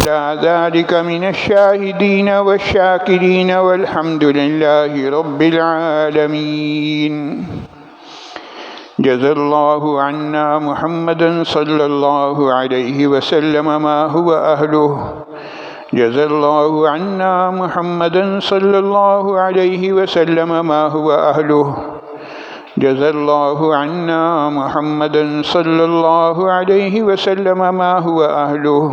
على ذلك من الشاهدين والشاكرين والحمد لله رب العالمين. جزا الله عنا محمدا صلى الله عليه وسلم ما هو أهله. جزا الله عنا محمدا صلى الله عليه وسلم ما هو أهله. جزا الله عنا محمدا صلى الله عليه وسلم ما هو أهله.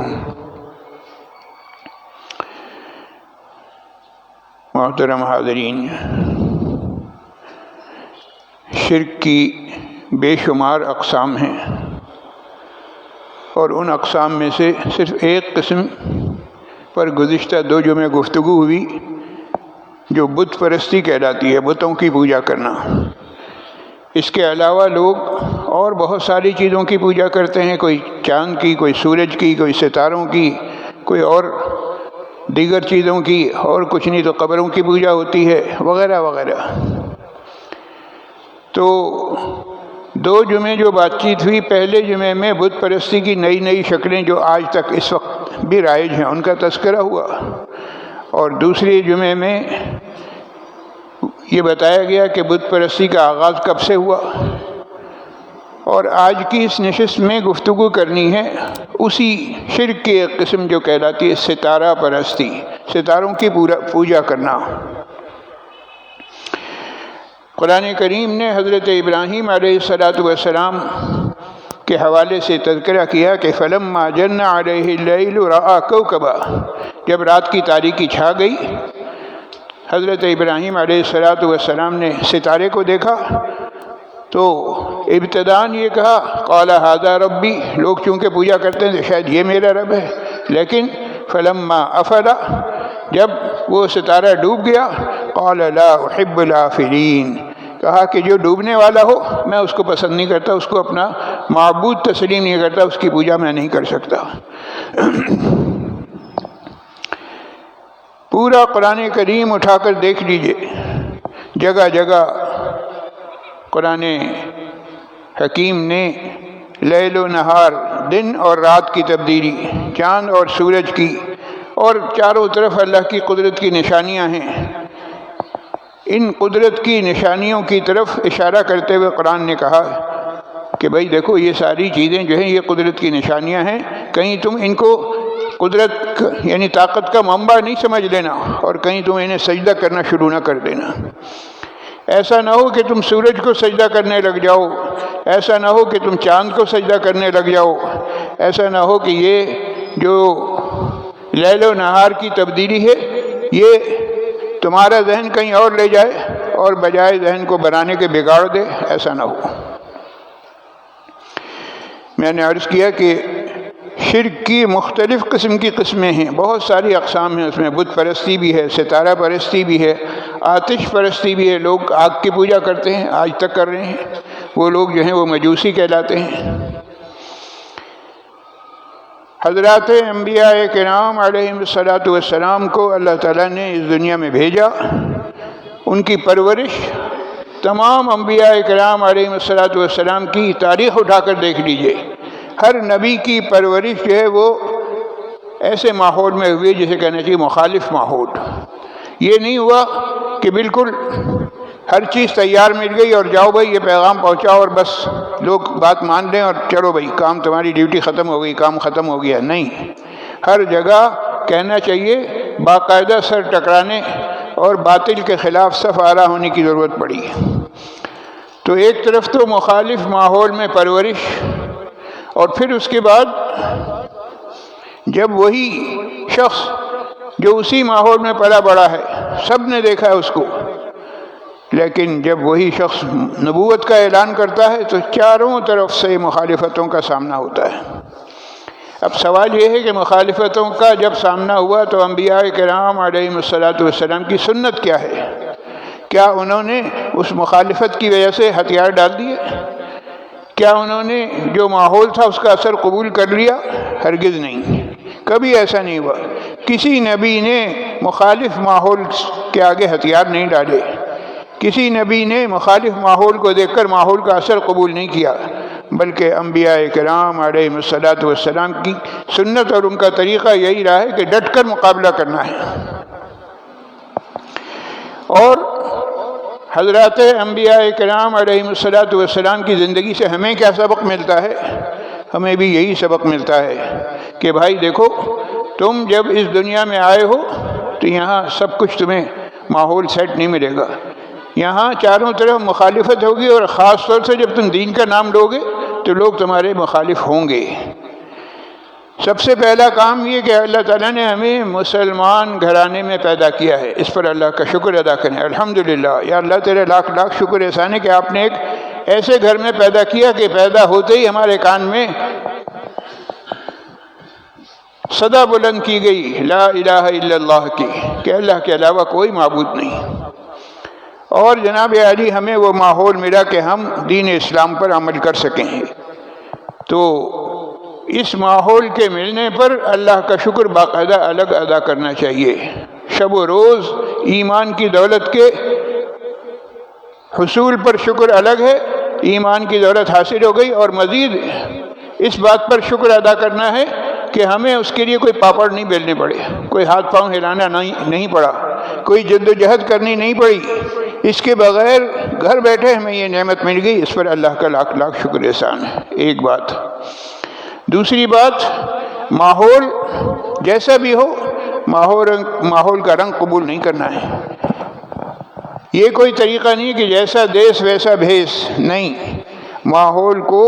محترم حاضرین، شرک کی بے شمار اقسام ہیں، اور ان اقسام میں سے صرف ایک قسم پر گزشتہ 2 جمعے گفتگو ہوئی، جو بت پرستی کہلاتی ہے، بتوں کی پوجا کرنا۔ اس کے علاوہ لوگ اور بہت ساری چیزوں کی پوجا کرتے ہیں، کوئی چاند کی، کوئی سورج کی، کوئی ستاروں کی، کوئی اور دیگر چیزوں کی، اور کچھ نہیں تو قبروں کی پوجا ہوتی ہے، وغیرہ وغیرہ۔ تو 2 جمعے جو بات چیت ہوئی، پہلے جمعے میں بت پرستی کی نئی نئی شکلیں جو آج تک اس وقت بھی رائج ہیں ان کا تذکرہ ہوا، اور دوسرے جمعے میں یہ بتایا گیا کہ بت پرستی کا آغاز کب سے ہوا، اور آج کی اس نشست میں گفتگو کرنی ہے اسی شرک کی ایک قسم جو کہلاتی ہے ستارہ پرستی، ستاروں کی پوجا کرنا۔ قرآن کریم نے حضرت ابراہیم علیہ السلام کے حوالے سے تذکرہ کیا کہ فلما جن علیہ اللیل رأى کوکبا، جب رات کی تاریکی چھا گئی، حضرت ابراہیم علیہ السلام نے ستارے کو دیکھا تو ابتداً یہ کہا قال ھذا ربی، لوگ چونکہ پوجا کرتے ہیں تو شاید یہ میرا رب ہے، لیکن فلما افل، جب وہ ستارہ ڈوب گیا، قال لا احب الافلین، کہا کہ جو ڈوبنے والا ہو میں اس کو پسند نہیں کرتا، اس کو اپنا معبود تسلیم نہیں کرتا، اس کی پوجا میں نہیں کر سکتا۔ پورا قرآن کریم اٹھا کر دیکھ لیجئے، جگہ جگہ قرآن حکیم نے لیل و نہار، دن اور رات کی تبدیلی، چاند اور سورج کی، اور چاروں طرف اللہ کی قدرت کی نشانیاں ہیں، ان قدرت کی نشانیوں کی طرف اشارہ کرتے ہوئے قرآن نے کہا کہ بھائی دیکھو یہ ساری چیزیں جو ہیں یہ قدرت کی نشانیاں ہیں، کہیں تم ان کو قدرت یعنی طاقت کا منبع نہیں سمجھ لینا، اور کہیں تم انہیں سجدہ کرنا شروع نہ کر دینا۔ ایسا نہ ہو کہ تم سورج کو سجدہ کرنے لگ جاؤ، ایسا نہ ہو کہ تم چاند کو سجدہ کرنے لگ جاؤ، ایسا نہ ہو کہ یہ جو لیل و نہار کی تبدیلی ہے یہ تمہارا ذہن کہیں اور لے جائے اور بجائے ذہن کو بنانے کے بگاڑ دے، ایسا نہ ہو۔ میں نے عرض کیا کہ شرک کی مختلف قسم کی قسمیں ہیں، بہت ساری اقسام ہیں، اس میں بت پرستی بھی ہے، ستارہ پرستی بھی ہے، آتش پرستی بھی ہے، لوگ آگ کی پوجا کرتے ہیں، آج تک کر رہے ہیں، وہ لوگ جو ہیں وہ مجوسی کہلاتے ہیں۔ حضرات انبیاء کرام علیہم السلام کو اللہ تعالیٰ نے اس دنیا میں بھیجا، ان کی پرورش تمام انبیاء کرام علیہم السلام کی تاریخ اٹھا کر دیکھ لیجئے، ہر نبی کی پرورش جو ہے وہ ایسے ماحول میں ہوئی جسے کہنا چاہیے مخالف ماحول۔ یہ نہیں ہوا کہ بالکل ہر چیز تیار مل گئی اور جاؤ بھائی یہ پیغام پہنچاؤ اور بس لوگ بات مان لیں اور چلو بھائی کام تمہاری ڈیوٹی ختم ہو گئی، کام ختم ہو گیا، نہیں، ہر جگہ کہنا چاہیے باقاعدہ سر ٹکرانے اور باطل کے خلاف صف آرا ہونے کی ضرورت پڑی۔ تو ایک طرف تو مخالف ماحول میں پرورش، اور پھر اس کے بعد جب وہی شخص جو اسی ماحول میں پلا بڑا ہے، سب نے دیکھا ہے اس کو، لیکن جب وہی شخص نبوت کا اعلان کرتا ہے تو چاروں طرف سے مخالفتوں کا سامنا ہوتا ہے۔ اب سوال یہ ہے کہ مخالفتوں کا جب سامنا ہوا تو انبیاء کرام علیہم السلام کی سنت کیا ہے؟ کیا انہوں نے اس مخالفت کی وجہ سے ہتھیار ڈال دیے؟ کیا انہوں نے جو ماحول تھا اس کا اثر قبول کر لیا؟ ہرگز نہیں، کبھی ایسا نہیں ہوا۔ کسی نبی نے مخالف ماحول کے آگے ہتھیار نہیں ڈالے، کسی نبی نے مخالف ماحول کو دیکھ کر ماحول کا اثر قبول نہیں کیا، بلکہ انبیاء کرام علیہم الصلاۃ والسلام کی سنت اور ان کا طریقہ یہی رہا ہے کہ ڈٹ کر مقابلہ کرنا ہے۔ اور حضرات انبیاء کرام علیہم الصلاۃ والسلام کی زندگی سے ہمیں کیا سبق ملتا ہے؟ ہمیں بھی یہی سبق ملتا ہے کہ بھائی دیکھو، تم جب اس دنیا میں آئے ہو تو یہاں سب کچھ تمہیں ماحول سیٹ نہیں ملے گا، یہاں چاروں طرف مخالفت ہوگی، اور خاص طور سے جب تم دین کا نام لو گے تو لوگ تمہارے مخالف ہوں گے۔ سب سے پہلا کام یہ کہ اللہ تعالیٰ نے ہمیں مسلمان گھرانے میں پیدا کیا ہے، اس پر اللہ کا شکر ادا کریں، الحمدللہ۔ یا اللہ تیرے لاکھ لاکھ شکر احسان ہے کہ آپ نے ایک ایسے گھر میں پیدا کیا کہ پیدا ہوتے ہی ہمارے کان میں صدا بلند کی گئی لا الہ الا اللہ کی، کہ اللہ کے علاوہ کوئی معبود نہیں۔ اور جناب عالی ہمیں وہ ماحول ملا کہ ہم دین اسلام پر عمل کر سکیں۔ تو اس ماحول کے ملنے پر اللہ کا شکر باقاعدہ الگ ادا کرنا چاہیے۔ شب و روز ایمان کی دولت کے حصول پر شکر الگ ہے، ایمان کی دولت حاصل ہو گئی، اور مزید اس بات پر شکر ادا کرنا ہے کہ ہمیں اس کے لیے کوئی پاپڑ نہیں بیلنے پڑے، کوئی ہاتھ پاؤں ہلانا نہیں پڑا، کوئی جد و جہد کرنی نہیں پڑی، اس کے بغیر گھر بیٹھے ہمیں یہ نعمت مل گئی، اس پر اللہ کا لاکھ لاکھ شکر احسان ہے۔ ایک بات۔ دوسری بات، ماحول جیسا بھی ہو، ماحول کا رنگ قبول نہیں کرنا ہے۔ یہ کوئی طریقہ نہیں کہ جیسا دیس ویسا بھیس، نہیں، ماحول کو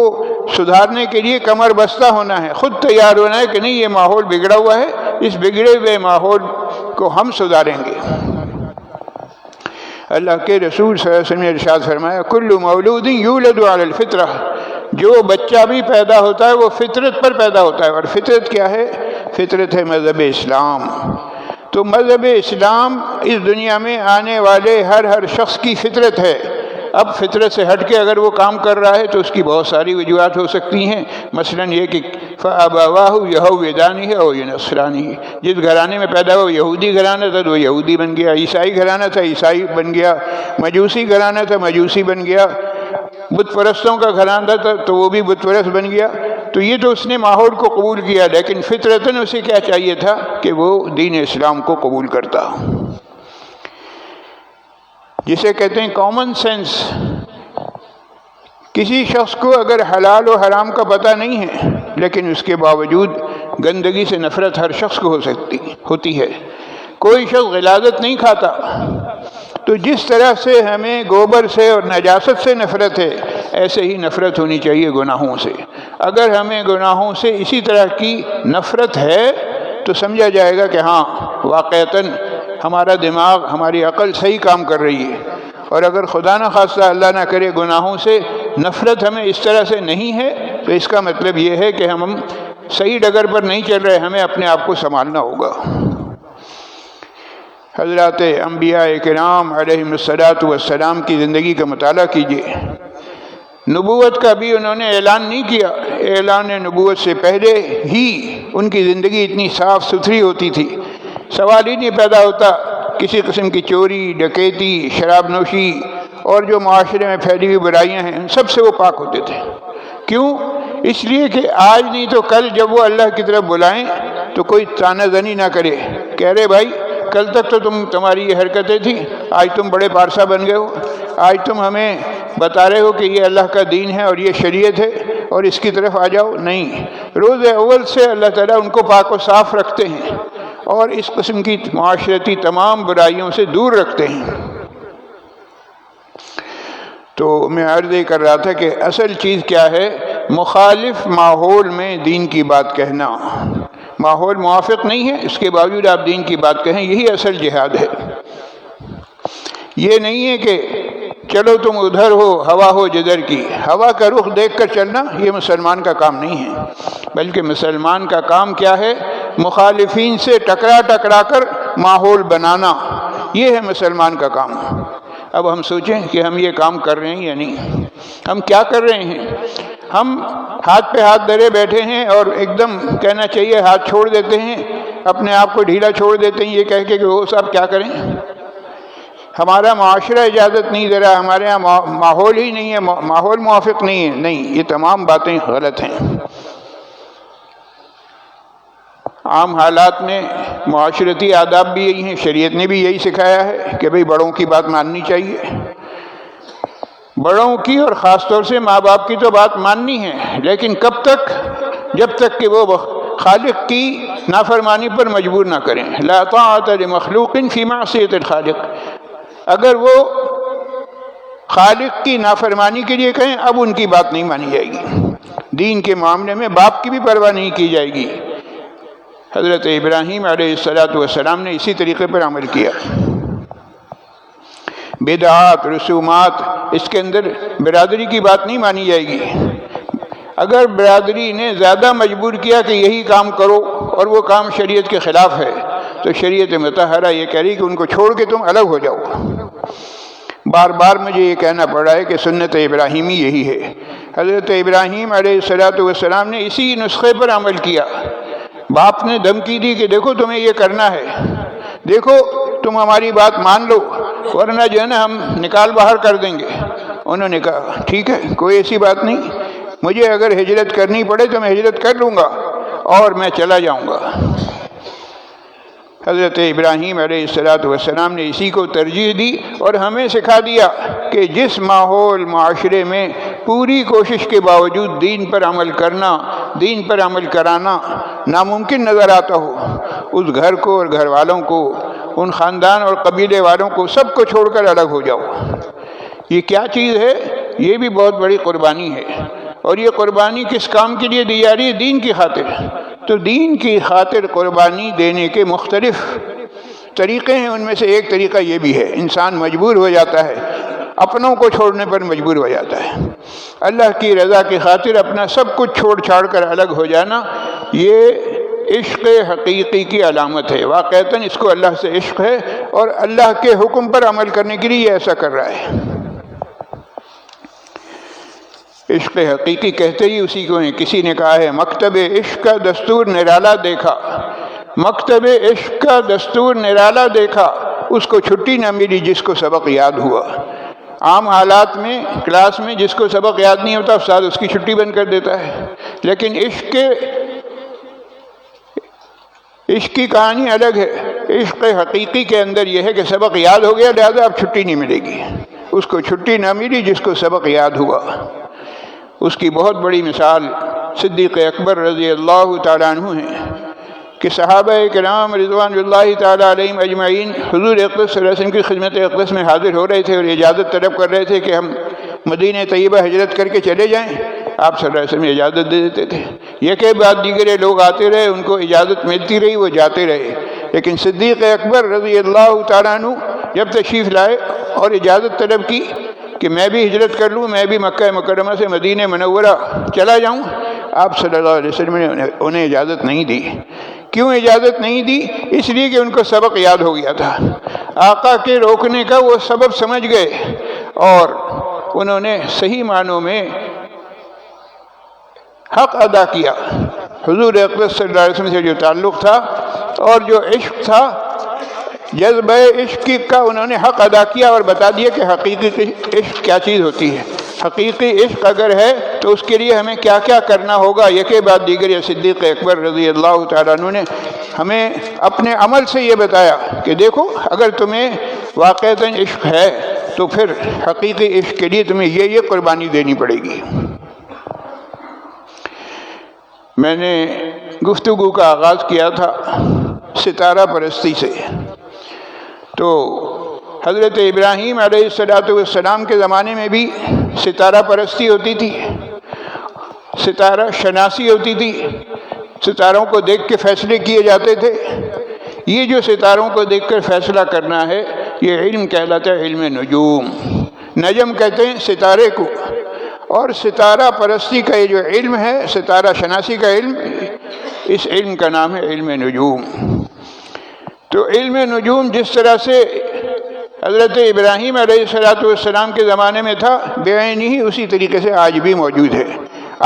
سدھارنے کے لیے کمر بستہ ہونا ہے، خود تیار ہونا ہے کہ نہیں یہ ماحول بگڑا ہوا ہے، اس بگڑے ہوئے ماحول کو ہم سدھاریں گے۔ اللہ کے رسول صلی اللہ علیہ وسلم نے ارشاد فرمایا کل مولود یولد علی الفطرہ، جو بچہ بھی پیدا ہوتا ہے وہ فطرت پر پیدا ہوتا ہے، اور فطرت کیا ہے؟ فطرت ہے مذہب اسلام۔ تو مذہب اسلام اس دنیا میں آنے والے ہر شخص کی فطرت ہے۔ اب فطرت سے ہٹ کے اگر وہ کام کر رہا ہے تو اس کی بہت ساری وجوہات ہو سکتی ہیں، مثلا یہ کہ فَأَبَوَاهُ يَهْوِدَانِهِ أَوْ يُنَصِّرَانِهِ، جس گھرانے میں پیدا ہوا یہودی گھرانہ تھا تو وہ یہودی بن گیا، عیسائی گھرانہ تھا عیسائی بن گیا، مجوسی گھرانہ تھا مجوسی بن گیا، بت پرستوں کا گھرانہ تھا تو وہ بھی بت پرست بن گیا۔ تو یہ تو اس نے ماحول کو قبول کیا، لیکن فطرتاً اسے کیا چاہیے تھا کہ وہ دین اسلام کو قبول کرتا، جسے کہتے ہیں کامن سینس۔ کسی شخص کو اگر حلال و حرام کا پتہ نہیں ہے لیکن اس کے باوجود گندگی سے نفرت ہر شخص کو ہوتی ہے۔ کوئی شخص غلاظت نہیں کھاتا، تو جس طرح سے ہمیں گوبر سے اور نجاست سے نفرت ہے، ایسے ہی نفرت ہونی چاہیے گناہوں سے۔ اگر ہمیں گناہوں سے اسی طرح کی نفرت ہے تو سمجھا جائے گا کہ ہاں واقعتاً ہمارا دماغ، ہماری عقل صحیح کام کر رہی ہے۔ اور اگر خدا نہ خواستہ اللہ نہ کرے گناہوں سے نفرت ہمیں اس طرح سے نہیں ہے تو اس کا مطلب یہ ہے کہ ہم صحیح ڈگر پر نہیں چل رہے، ہمیں اپنے آپ کو سنبھالنا ہوگا۔ حضرات انبیاء کرام علیہم الصلاۃ والسلام کی زندگی کا مطالعہ کیجیے۔ نبوت کا بھی انہوں نے اعلان نہیں کیا، اعلان نبوت سے پہلے ہی ان کی زندگی اتنی صاف ستھری ہوتی تھی، سوال ہی نہیں پیدا ہوتا کسی قسم کی چوری، ڈکیتی، شراب نوشی اور جو معاشرے میں پھیلی ہوئی برائیاں ہیں ان سب سے وہ پاک ہوتے تھے۔ کیوں؟ اس لیے کہ آج نہیں تو کل جب وہ اللہ کی طرف بلائیں تو کوئی تانہ زنی نہ کرے، کہہ رہے بھائی کل تک تو تمہاری یہ حرکتیں تھیں، آج تم بڑے پارسا بن گئے ہو، آج تم ہمیں بتا رہے ہو کہ یہ اللہ کا دین ہے اور یہ شریعت ہے اور اس کی طرف آ جاؤ۔ نہیں، روز اول سے اللہ تعالیٰ ان کو پاک و صاف رکھتے ہیں اور اس قسم کی معاشرتی تمام برائیوں سے دور رکھتے ہیں۔ تو میں عرض یہ کر رہا تھا کہ اصل چیز کیا ہے؟ مخالف ماحول میں دین کی بات کہنا۔ ماحول موافق نہیں ہے، اس کے باوجود آپ دین کی بات کہیں، یہی اصل جہاد ہے۔ یہ نہیں ہے کہ چلو تم ادھر ہو، ہوا ہو جدھر کی، ہوا کا رخ دیکھ کر چلنا یہ مسلمان کا کام نہیں ہے، بلکہ مسلمان کا کام کیا ہے؟ مخالفین سے ٹکرا کر ماحول بنانا، یہ ہے مسلمان کا کام۔ اب ہم سوچیں کہ ہم یہ کام کر رہے ہیں یا نہیں، ہم کیا کر رہے ہیں؟ ہم ہاتھ پہ ہاتھ دھرے بیٹھے ہیں اور ایک دم کہنا چاہیے ہاتھ چھوڑ دیتے ہیں، اپنے آپ کو ڈھیلا چھوڑ دیتے ہیں یہ کہہ کے کہ وہ صاحب کیا کریں۔ ہمارا معاشرہ اجازت نہیں دے رہا، ہمارے یہاں ماحول ہی نہیں ہے، ماحول موافق نہیں ہے، نہیں، یہ تمام باتیں غلط ہیں۔ عام حالات میں معاشرتی آداب بھی یہی ہیں، شریعت نے بھی یہی سکھایا ہے کہ بھئی بڑوں کی بات ماننی چاہیے، بڑوں کی اور خاص طور سے ماں باپ کی تو بات ماننی ہے، لیکن کب تک؟ جب تک کہ وہ خالق کی نافرمانی پر مجبور نہ کریں۔ لا طاعۃ لمخلوق فی معصیۃ الخالق، اگر وہ خالق کی نافرمانی کے لیے کہیں اب ان کی بات نہیں مانی جائے گی۔ دین کے معاملے میں باپ کی بھی پرواہ نہیں کی جائے گی۔ حضرت ابراہیم علیہ السلام نے اسی طریقے پر عمل کیا۔ بدعات، رسومات، اس کے اندر برادری کی بات نہیں مانی جائے گی۔ اگر برادری نے زیادہ مجبور کیا کہ یہی کام کرو اور وہ کام شریعت کے خلاف ہے تو شریعت مطہرہ یہ کہہ رہی کہ ان کو چھوڑ کے تم الگ ہو جاؤ۔ بار بار مجھے یہ کہنا پڑ رہا ہے کہ سنت ابراہیمی یہی ہے۔ حضرت ابراہیم علیہ السلام نے اسی نسخے پر عمل کیا۔ باپ نے دھمکی دی کہ دیکھو تمہیں یہ کرنا ہے، دیکھو تم ہماری بات مان لو ورنہ جو ہے نا ہم نکال باہر کر دیں گے۔ انہوں نے کہا ٹھیک ہے، کوئی ایسی بات نہیں، مجھے اگر ہجرت کرنی پڑے تو میں ہجرت کر لوں گا اور میں چلا جاؤں گا۔ حضرت ابراہیم علیہ السلام نے اسی کو ترجیح دی اور ہمیں سکھا دیا کہ جس ماحول معاشرے میں پوری کوشش کے باوجود دین پر عمل کرنا، دین پر عمل کرانا ناممکن نظر آتا ہو، اس گھر کو اور گھر والوں کو، ان خاندان اور قبیلے والوں کو، سب کو چھوڑ کر الگ ہو جاؤ۔ یہ کیا چیز ہے؟ یہ بھی بہت بڑی قربانی ہے، اور یہ قربانی کس کام کے لیے دی جا رہی ہے؟ دین کی خاطر۔ تو دین کی خاطر قربانی دینے کے مختلف طریقے ہیں، ان میں سے ایک طریقہ یہ بھی ہے، انسان مجبور ہو جاتا ہے، اپنوں کو چھوڑنے پر مجبور ہو جاتا ہے۔ اللہ کی رضا کی خاطر اپنا سب کچھ چھوڑ چھاڑ کر الگ ہو جانا، یہ عشق حقیقی کی علامت ہے۔ واقعتاً اس کو اللہ سے عشق ہے اور اللہ کے حکم پر عمل کرنے کے لیے یہ ایسا کر رہا ہے۔ عشق حقیقی کہتے ہی اسی کو ہیں۔ کسی نے کہا ہے مکتب عشق کا دستور نرالا دیکھا، مکتب عشق کا دستور نرالا دیکھا، اس کو چھٹی نہ ملی جس کو سبق یاد ہوا۔ عام حالات میں کلاس میں جس کو سبق یاد نہیں ہوتا استاد اس کی چھٹی بند کر دیتا ہے، لیکن عشق کی کہانی الگ ہے۔ عشق حقیقی کے اندر یہ ہے کہ سبق یاد ہو گیا لہذا اب چھٹی نہیں ملے گی، اس کو چھٹی نہ ملی جس کو سبق یاد ہوا۔ اس کی بہت بڑی مثال صدیق اکبر رضی اللہ تعالیٰ عنہ ہیں کہ صحابہ کرام رضوان اللہ تعالیٰ علیہم اجمعین حضور اقدس صلی اللہ علیہ وسلم کی خدمت اقدس میں حاضر ہو رہے تھے اور اجازت طلب کر رہے تھے کہ ہم مدینہ طیبہ ہجرت کر کے چلے جائیں۔ آپ صلی اللہ علیہ وسلم اجازت دے دیتے تھے، یہ کے بعد دیگرے لوگ آتے رہے، ان کو اجازت ملتی رہی، وہ جاتے رہے، لیکن صدیق اکبر رضی اللہ تعالیٰ عنہ جب تشریف لائے اور اجازت طلب کی کہ میں بھی ہجرت کر لوں، میں بھی مکہ مکرمہ سے مدینہ منورہ چلا جاؤں، آپ صلی اللہ علیہ وسلم نے انہیں اجازت نہیں دی۔ کیوں اجازت نہیں دی؟ اس لیے کہ ان کو سبق یاد ہو گیا تھا۔ آقا کے روکنے کا وہ سبب سمجھ گئے اور انہوں نے صحیح معنوں میں حق ادا کیا۔ حضور اقدس صلی اللہ علیہ وسلم سے جو تعلق تھا اور جو عشق تھا، جذبہ عشق کا انہوں نے حق ادا کیا اور بتا دیا کہ حقیقی عشق کیا چیز ہوتی ہے۔ حقیقی عشق اگر ہے تو اس کے لیے ہمیں کیا کیا کرنا ہوگا، یہ کے بعد دیگر یہ صدیق اکبر رضی اللہ تعالیٰ عنہ نے ہمیں اپنے عمل سے یہ بتایا کہ دیکھو اگر تمہیں واقعتاً عشق ہے تو پھر حقیقی عشق کے لیے تمہیں یہ قربانی دینی پڑے گی۔ میں نے گفتگو کا آغاز کیا تھا ستارہ پرستی سے، تو حضرت ابراہیم علیہ السلام کے زمانے میں بھی ستارہ پرستی ہوتی تھی، ستارہ شناسی ہوتی تھی، ستاروں کو دیکھ کے فیصلے کیے جاتے تھے۔ یہ جو ستاروں کو دیکھ کر فیصلہ کرنا ہے یہ علم کہلاتا ہے، علم نجوم۔ نجم کہتے ہیں ستارے کو، اور ستارہ پرستی کا یہ جو علم ہے، ستارہ شناسی کا علم، اس علم کا نام ہے علم نجوم۔ تو علم نجوم جس طرح سے حضرت ابراہیم علیہ السلام کے زمانے میں تھا، بعین ہی اسی طریقے سے آج بھی موجود ہے۔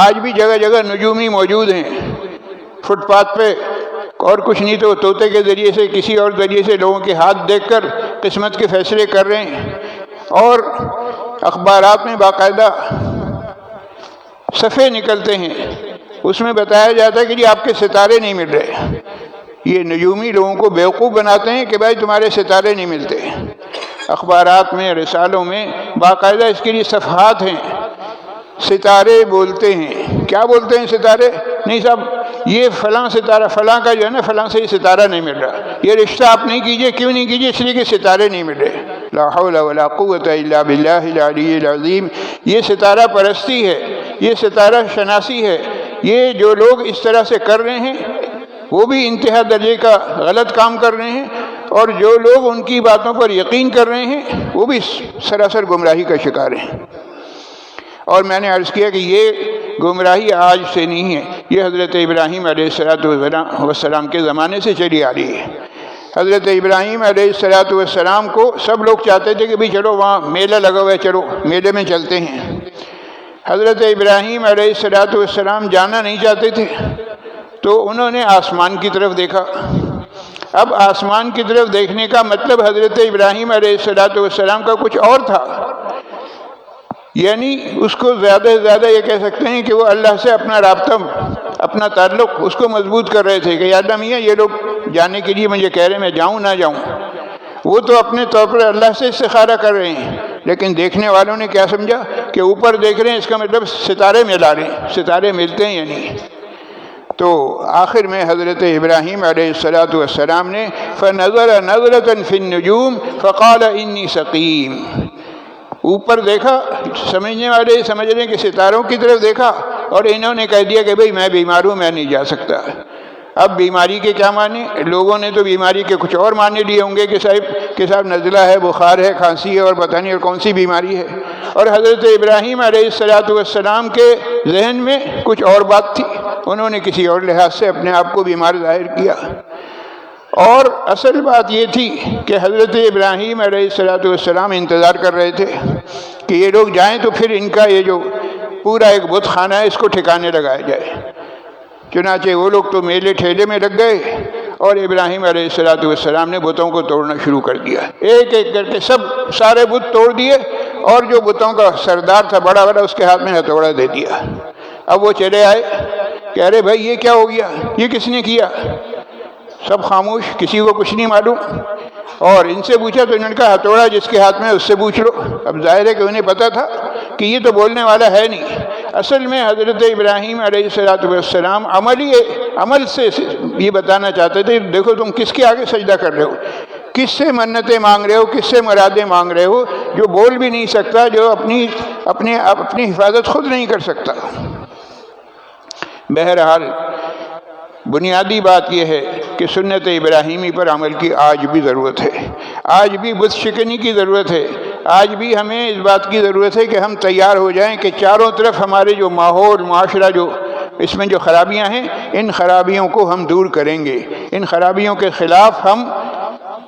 آج بھی جگہ جگہ نجومی موجود ہیں، فٹ پاتھ پہ، اور کچھ نہیں تو طوطے کے ذریعے سے، کسی اور ذریعے سے لوگوں کے ہاتھ دیکھ کر قسمت کے فیصلے کر رہے ہیں، اور اخبارات میں باقاعدہ صفحے نکلتے ہیں، اس میں بتایا جاتا ہے کہ جی آپ کے ستارے نہیں مل رہے۔ یہ نجومی لوگوں کو بیوقوف بناتے ہیں کہ بھائی تمہارے ستارے نہیں ملتے۔ اخبارات میں، رسالوں میں باقاعدہ اس کے لیے صفحات ہیں۔ ستارے بولتے ہیں، کیا بولتے ہیں ستارے؟ نہیں صاحب یہ فلاں ستارہ، فلاں کا جو ہے نا فلاں سے یہ ستارہ نہیں مل رہا، یہ رشتہ آپ نہیں کیجئے۔ کیوں نہیں کیجئے؟ اس لیے کہ ستارے نہیں مل رہے۔ لا حول ولا قوت الا باللہ العلی العظیم۔ یہ ستارہ پرستی ہے، یہ ستارہ شناسی ہے۔ یہ جو لوگ اس طرح سے کر رہے ہیں وہ بھی انتہا درجے کا غلط کام کر رہے ہیں، اور جو لوگ ان کی باتوں پر یقین کر رہے ہیں وہ بھی سراسر گمراہی کا شکار ہیں۔ اور میں نے عرض کیا کہ یہ گمراہی آج سے نہیں ہے، یہ حضرت ابراہیم علیہ السلام کے زمانے سے چلی آ رہی ہے۔ حضرت ابراہیم علیہ السلام کو سب لوگ چاہتے تھے کہ بھی چلو وہاں میلہ لگا ہوا ہے، چلو میلے میں چلتے ہیں۔ حضرت ابراہیم علیہ السلام جانا نہیں چاہتے تھے، تو انہوں نے آسمان کی طرف دیکھا۔ اب آسمان کی طرف دیکھنے کا مطلب حضرت ابراہیم علیہ السلام کا کچھ اور تھا، یعنی اس کو زیادہ سے زیادہ یہ کہہ سکتے ہیں کہ وہ اللہ سے اپنا رابطہ، اپنا تعلق اس کو مضبوط کر رہے تھے کہ یا اللہ میاں یہ لوگ جانے کے لیے مجھے کہہ رہے ہیں، میں جاؤں نہ جاؤں۔ وہ تو اپنے طور پر اللہ سے استخارہ کر رہے ہیں، لیکن دیکھنے والوں نے کیا سمجھا کہ اوپر دیکھ رہے ہیں، اس کا مطلب ستارے ملا رہے ہیں، ستارے ملتے ہیں یا نہیں۔ تو آخر میں حضرت ابراہیم علیہ السلام نے فَنَظَرَ نَظْرَةً فِي النُّجُومِ فَقَالَ إِنِّي سَقِيمٌ، اوپر دیکھا، سمجھنے والے سمجھ رہے ہیں کہ ستاروں کی طرف دیکھا، اور انہوں نے کہہ دیا کہ بھئی میں بیمار ہوں، میں نہیں جا سکتا۔ اب بیماری کے کیا معنی؟ لوگوں نے تو بیماری کے کچھ اور معنی لیے ہوں گے کہ صاحب نزلہ ہے، بخار ہے، کھانسی ہے، اور پتہ نہیں اور کون سی بیماری ہے۔ اور حضرت ابراہیم علیہ السلام کے ذہن میں کچھ اور بات تھی، انہوں نے کسی اور لحاظ سے اپنے آپ کو بیمار ظاہر کیا۔ اور اصل بات یہ تھی کہ حضرت ابراہیم علیہ السلام انتظار کر رہے تھے کہ یہ لوگ جائیں تو پھر ان کا یہ جو پورا ایک بت خانہ ہے اس کو ٹھکانے لگایا جائے۔ چنانچہ وہ لوگ تو میلے ٹھیلے میں لگ گئے، اور ابراہیم علیہ السلام نے بتوں کو توڑنا شروع کر دیا، ایک ایک کر کے سارے بت توڑ دیے، اور جو بتوں کا سردار تھا بڑا بڑا، اس کے ہاتھ میں ہتھوڑا دے دیا۔ اب وہ چلے آئے کہ ارے بھائی یہ کیا ہو گیا، یہ کس نے کیا؟ سب خاموش، کسی کو کچھ نہیں معلوم۔ اور ان سے پوچھا تو انہوں نے کہا ہتھوڑا جس کے ہاتھ میں اس سے پوچھ لو۔ اب ظاہر ہے کہ انہیں پتہ تھا کہ یہ تو بولنے والا ہے نہیں۔ اصل میں حضرت ابراہیم علیہ السلام عمل سے یہ بتانا چاہتے تھے، دیکھو تم کس کے آگے سجدہ کر رہے ہو، کس سے منتیں مانگ رہے ہو، کس سے مرادیں مانگ رہے ہو، جو بول بھی نہیں سکتا، جو اپنی حفاظت خود نہیں کر سکتا۔ بہرحال بنیادی بات یہ ہے کہ سنت ابراہیمی پر عمل کی آج بھی ضرورت ہے، آج بھی بت شکنی کی ضرورت ہے، آج بھی ہمیں اس بات کی ضرورت ہے کہ ہم تیار ہو جائیں کہ چاروں طرف ہمارے جو ماحول، معاشرہ، جو اس میں جو خرابیاں ہیں، ان خرابیوں کو ہم دور کریں گے، ان خرابیوں کے خلاف ہم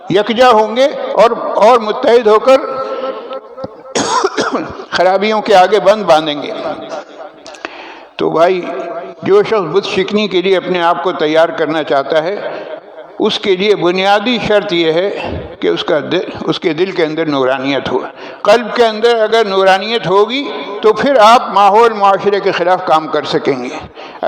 یکجا ہوں گے، اور متحد ہو کر خرابیوں کے آگے بند باندھیں گے۔ تو بھائی جو شخص بت شکنی کے لیے اپنے آپ کو تیار کرنا چاہتا ہے، اس کے لیے بنیادی شرط یہ ہے کہ اس کے دل کے اندر نورانیت ہو۔ قلب کے اندر اگر نورانیت ہوگی تو پھر آپ ماحول، معاشرے کے خلاف کام کر سکیں گے۔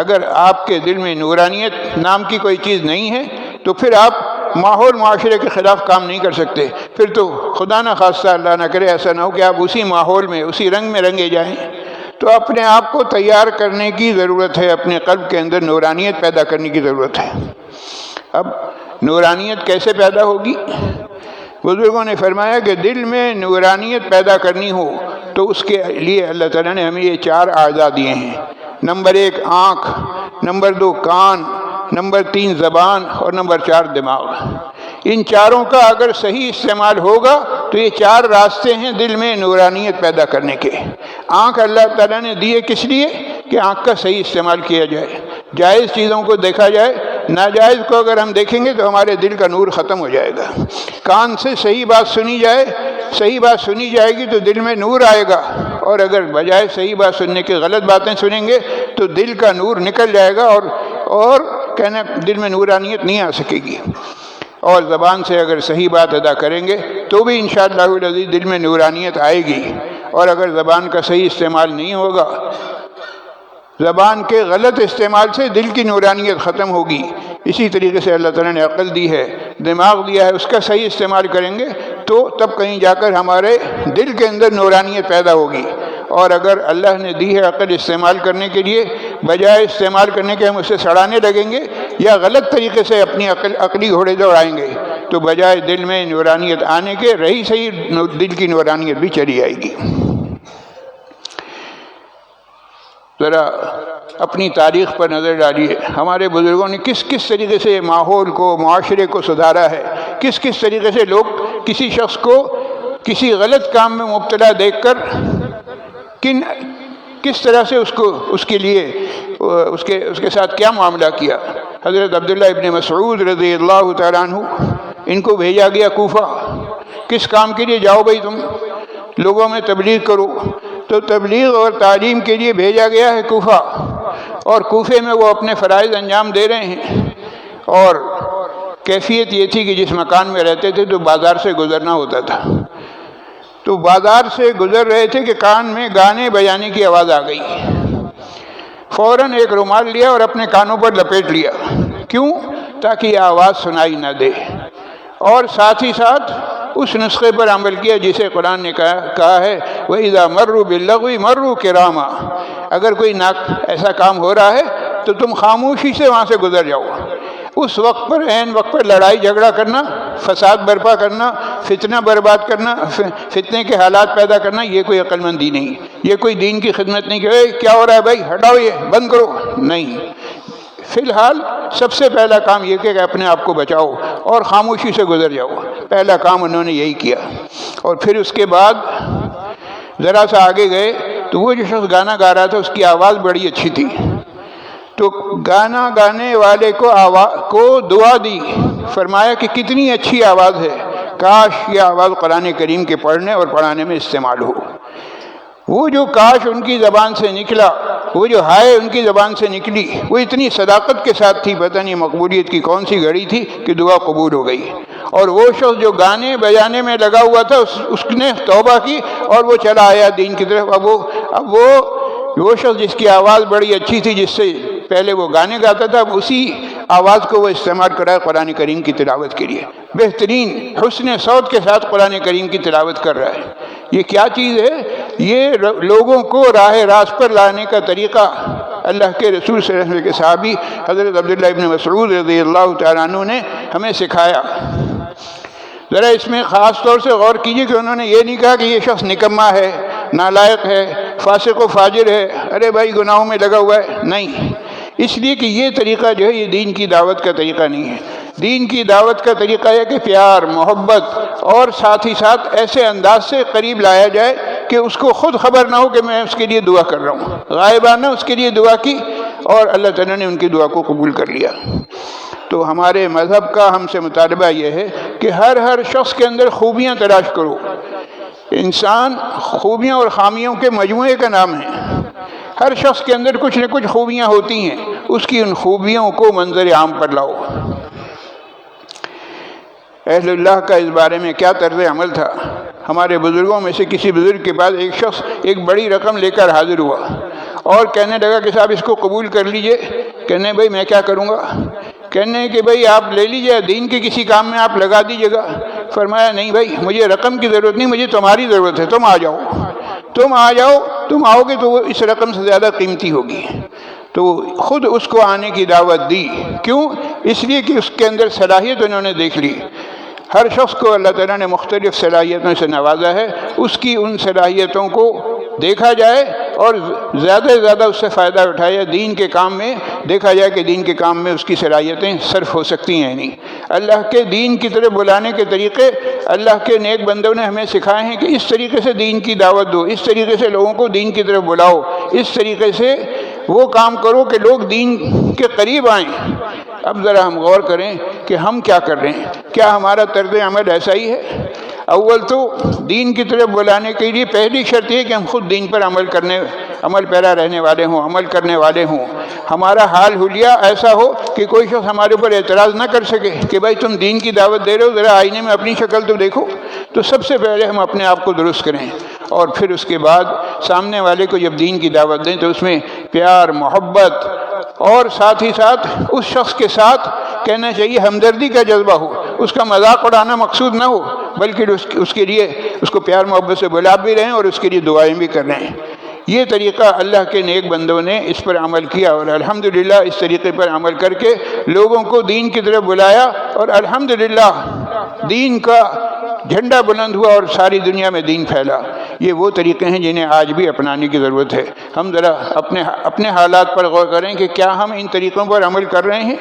اگر آپ کے دل میں نورانیت نام کی کوئی چیز نہیں ہے تو پھر آپ ماحول، معاشرے کے خلاف کام نہیں کر سکتے۔ پھر تو خدا نہ خواستہ، اللہ نہ کرے، ایسا نہ ہو کہ آپ اسی ماحول میں، اسی رنگ میں رنگے جائیں۔ تو اپنے آپ کو تیار کرنے کی ضرورت ہے، اپنے قلب کے اندر نورانیت پیدا کرنے کی ضرورت ہے۔ اب نورانیت کیسے پیدا ہوگی؟ بزرگوں نے فرمایا کہ دل میں نورانیت پیدا کرنی ہو تو اس کے لیے اللہ تعالیٰ نے ہمیں یہ 4 اعضاء دیے ہیں۔ نمبر 1 آنکھ، نمبر 2 کان، نمبر 3 زبان، اور نمبر 4 دماغ۔ ان چاروں کا اگر صحیح استعمال ہوگا تو یہ 4 راستے ہیں دل میں نورانیت پیدا کرنے کے۔ آنکھ اللہ تعالیٰ نے دی ہے کس لیے؟ کہ آنکھ کا صحیح استعمال کیا جائے، جائز چیزوں کو دیکھا جائے، ناجائز کو اگر ہم دیکھیں گے تو ہمارے دل کا نور ختم ہو جائے گا۔ کان سے صحیح بات سنی جائے، صحیح بات سنی جائے گی تو دل میں نور آئے گا، اور اگر بجائے صحیح بات سننے کے غلط باتیں سنیں گے تو دل کا نور نکل جائے گا، اور کہنا دل میں نورانیت نہیں آ سکے گی۔ اور زبان سے اگر صحیح بات ادا کریں گے تو بھی انشاءاللہ العزیز دل میں نورانیت آئے گی، اور اگر زبان کا صحیح استعمال نہیں ہوگا، زبان کے غلط استعمال سے دل کی نورانیت ختم ہوگی۔ اسی طریقے سے اللہ تعالیٰ نے عقل دی ہے، دماغ دیا ہے، اس کا صحیح استعمال کریں گے تو تب کہیں جا کر ہمارے دل کے اندر نورانیت پیدا ہوگی۔ اور اگر اللہ نے دی ہے عقل استعمال کرنے کے لیے، بجائے استعمال کرنے کے ہم اسے سڑانے لگیں گے یا غلط طریقے سے اپنی عقلی گھوڑے دوڑائیں گے، تو بجائے دل میں نورانیت آنے کے رہی صحیح دل کی نورانیت بھی چلی آئے گی۔ ذرا اپنی تاریخ پر نظر ڈالیے، ہمارے بزرگوں نے کس کس طریقے سے ماحول کو، معاشرے کو سدھارا ہے، کس کس طریقے سے لوگ کسی شخص کو کسی غلط کام میں مبتلا دیکھ کر کس طرح سے اس کے لیے اس کے ساتھ کیا معاملہ کیا۔ حضرت عبداللہ ابن مسعود رضی اللہ تعالیٰ عنہ، ان کو بھیجا گیا کوفہ، کس کام کے لیے؟ جاؤ بھائی تم لوگوں میں تبلیغ کرو۔ تو تبلیغ اور تعلیم کے لیے بھیجا گیا ہے کوفہ، اور کوفے میں وہ اپنے فرائض انجام دے رہے ہیں، اور کیفیت یہ تھی کہ جس مکان میں رہتے تھے تو بازار سے گزرنا ہوتا تھا، تو بازار سے گزر رہے تھے کہ کان میں گانے بجانے کی آواز آ گئی، فوراً ایک رومال لیا اور اپنے کانوں پر لپیٹ لیا۔ کیوں؟ تاکہ یہ آواز سنائی نہ دے، اور ساتھ ہی ساتھ اس نسخے پر عمل کیا جسے قرآن نے کہا ہے وَإِذَا مَرُّوا بِاللَّغْوِ مَرُّوا كِرَامًا، اگر کوئی ایسا کام ہو رہا ہے تو تم خاموشی سے وہاں سے گزر جاؤ۔ اس وقت پر، عین وقت پر لڑائی جھگڑا کرنا، فساد برپا کرنا، فتنہ برباد کرنا، فتنے کے حالات پیدا کرنا، یہ کوئی عقل مندی نہیں، یہ کوئی دین کی خدمت نہیں کہ کیا ہو رہا ہے بھائی ہٹاؤ یہ بند کرو، نہیں۔ فی الحال سب سے پہلا کام یہ کہ اپنے آپ کو بچاؤ اور خاموشی سے گزر جاؤ، پہلا کام انہوں نے یہی کیا۔ اور پھر اس کے بعد ذرا سا آگے گئے تو وہ جو شخص گانا گا رہا تھا اس کی آواز بڑی اچھی تھی، تو گانا گانے والے کو دعا دی، فرمایا کہ کتنی اچھی آواز ہے، کاش یہ آواز قرآن کریم کے پڑھنے اور پڑھانے میں استعمال ہو۔ وہ جو کاش ان کی زبان سے نکلا، وہ جو ہائے ان کی زبان سے نکلی، وہ اتنی صداقت کے ساتھ تھی، پتہ نہیں مقبولیت کی کون سی گھڑی تھی کہ دعا قبول ہو گئی۔ اور وہ شخص جو گانے بجانے میں لگا ہوا تھا اس نے توبہ کی اور وہ چلا آیا دین کی طرف۔ اب وہ شخص جس کی آواز بڑی اچھی تھی، جس سے پہلے وہ گانے گاتا تھا، اب اسی آواز کو وہ استعمال کر رہا ہے قرآن کریم کی تلاوت کے لیے، بہترین حسن صوت کے ساتھ قرآن کریم کی تلاوت کر رہا ہے۔ یہ کیا چیز ہے؟ یہ لوگوں کو راہ راست پر لانے کا طریقہ اللہ کے رسول صلی اللہ علیہ وسلم کے صحابی حضرت عبداللہ ابن مسعود رضی اللہ تعالیٰ عنہ نے ہمیں سکھایا۔ ذرا اس میں خاص طور سے غور کیجئے کہ انہوں نے یہ نہیں کہا کہ یہ شخص نکما ہے، نالائق ہے، فاسق و فاجر ہے، ارے بھائی گناہوں میں لگا ہوا ہے، نہیں۔ اس لیے کہ یہ طریقہ جو ہے یہ دین کی دعوت کا طریقہ نہیں ہے۔ دین کی دعوت کا طریقہ ہے کہ پیار، محبت اور ساتھ ہی ساتھ ایسے انداز سے قریب لایا جائے کہ اس کو خود خبر نہ ہو کہ میں اس کے لیے دعا کر رہا ہوں، غائبانہ اس کے لیے دعا کی اور اللہ تعالیٰ نے ان کی دعا کو قبول کر لیا۔ تو ہمارے مذہب کا ہم سے مطالبہ یہ ہے کہ ہر شخص کے اندر خوبیاں تلاش کرو۔ انسان خوبیاں اور خامیوں کے مجموعے کا نام ہے۔ ہر شخص کے اندر کچھ نہ کچھ خوبیاں ہوتی ہیں، اس کی ان خوبیوں کو منظر عام پر لاؤ۔ اہل اللہ کا اس بارے میں کیا طرز عمل تھا؟ ہمارے بزرگوں میں سے کسی بزرگ کے پاس ایک شخص ایک بڑی رقم لے کر حاضر ہوا اور کہنے لگا کہ صاحب اس کو قبول کر لیجئے۔ کہنے بھائی میں کیا کروں گا؟ کہنے کہ بھائی آپ لے لیجئے، دین کے کسی کام میں آپ لگا دیجئے گا۔ فرمایا نہیں بھائی مجھے رقم کی ضرورت نہیں، مجھے تمہاری ضرورت ہے، تم آ جاؤ، تم آؤ گے تو وہ اس رقم سے زیادہ قیمتی ہوگی۔ تو خود اس کو آنے کی دعوت دی۔ کیوں؟ اس لیے کہ اس کے اندر صلاحیت انہوں نے دیکھ لی۔ ہر شخص کو اللہ تعالیٰ نے مختلف صلاحیتوں سے نوازا ہے، اس کی ان صلاحیتوں کو دیکھا جائے اور زیادہ سے زیادہ اس سے فائدہ اٹھایا۔ دین کے کام میں دیکھا جائے کہ دین کے کام میں اس کی صلاحیتیں صرف ہو سکتی ہیں نہیں۔ اللہ کے دین کی طرف بلانے کے طریقے اللہ کے نیک بندوں نے ہمیں سکھائے ہیں کہ اس طریقے سے دین کی دعوت دو، اس طریقے سے لوگوں کو دین کی طرف بلاؤ، اس طریقے سے وہ کام کرو کہ لوگ دین کے قریب آئیں۔ اب ذرا ہم غور کریں کہ ہم کیا کر رہے ہیں، کیا ہمارا طرز عمل ایسا ہی ہے؟ اول تو دین کی طرف بلانے کے لیے پہلی شرط یہ کہ ہم خود دین پر عمل پیرا رہنے والے ہوں، عمل کرنے والے ہوں، ہمارا حال حلیہ ایسا ہو کہ کوئی شخص ہمارے اوپر اعتراض نہ کر سکے کہ بھائی تم دین کی دعوت دے رہے ہو، ذرا آئینے میں اپنی شکل تو دیکھو۔ تو سب سے پہلے ہم اپنے آپ کو درست کریں، اور پھر اس کے بعد سامنے والے کو جب دین کی دعوت دیں تو اس میں پیار، محبت، اور ساتھ ہی ساتھ اس شخص کے ساتھ کہنا چاہیے ہمدردی کا جذبہ ہو، اس کا مذاق اڑانا مقصود نہ ہو، بلکہ اس کے لیے اس کو پیار محبت سے بلا بھی رہیں اور اس کے لیے دعائیں بھی کر رہے ہیں۔ یہ طریقہ اللہ کے نیک بندوں نے اس پر عمل کیا، اور الحمدللہ اس طریقے پر عمل کر کے لوگوں کو دین کی طرف بلایا، اور الحمدللہ دین کا جھنڈا بلند ہوا اور ساری دنیا میں دین پھیلا۔ یہ وہ طریقے ہیں جنہیں آج بھی اپنانے کی ضرورت ہے۔ ہم ذرا اپنے حالات پر غور کریں کہ کیا ہم ان طریقوں پر عمل کر رہے ہیں؟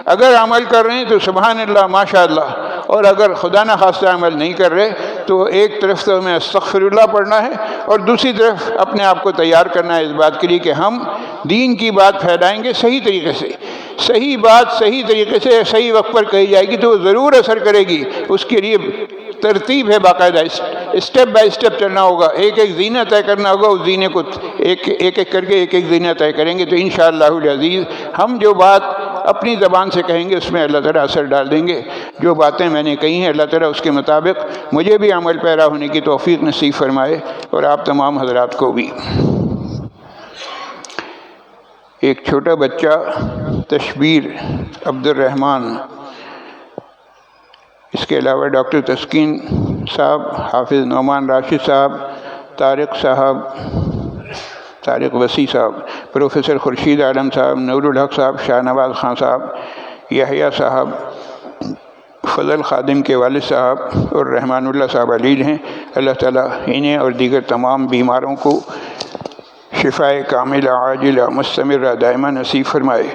اگر عمل کر رہے ہیں تو سبحان اللہ، ماشاء اللہ، اور اگر خدا نہ خواستہ عمل نہیں کر رہے تو ایک طرف تو ہمیں استغفر اللہ پڑھنا ہے، اور دوسری طرف اپنے آپ کو تیار کرنا ہے اس بات کے لیے کہ ہم دین کی بات پھیلائیں گے صحیح طریقے سے۔ صحیح بات صحیح طریقے سے صحیح وقت پر کہی جائے گی تو وہ ضرور اثر کرے گی۔ اس کے لیے ترتیب ہے، باقاعدہ اسٹیپ بائی اسٹیپ چلنا ہوگا، ایک ایک زینہ طے کرنا ہوگا، اس زینے کو ایک ایک کر کے ایک ایک زینہ طے کریں گے تو انشاءاللہ العزیز ہم جو بات اپنی زبان سے کہیں گے اس میں اللہ تعالیٰ اثر ڈال دیں گے۔ جو باتیں میں نے کہی ہیں اللہ تعالیٰ اس کے مطابق مجھے بھی عمل پیرا ہونے کی توفیق نصیب فرمائے، اور آپ تمام حضرات کو بھی۔ ایک چھوٹا بچہ تشبیر عبد الرحمن، اس کے علاوہ ڈاکٹر تسکین صاحب، حافظ نعمان راشد صاحب، طارق وسیع صاحب، پروفیسر خورشید عالم صاحب، نور الحق صاحب، شاہ نواز خان صاحب، یحییٰ صاحب، فضل خادم کے والد صاحب اور رحمان اللہ صاحب علیل ہیں۔ اللہ تعالیٰ انہیں اور دیگر تمام بیماروں کو شفائے کاملہ عاجلہ مستمرہ دائمہ نصیب فرمائے۔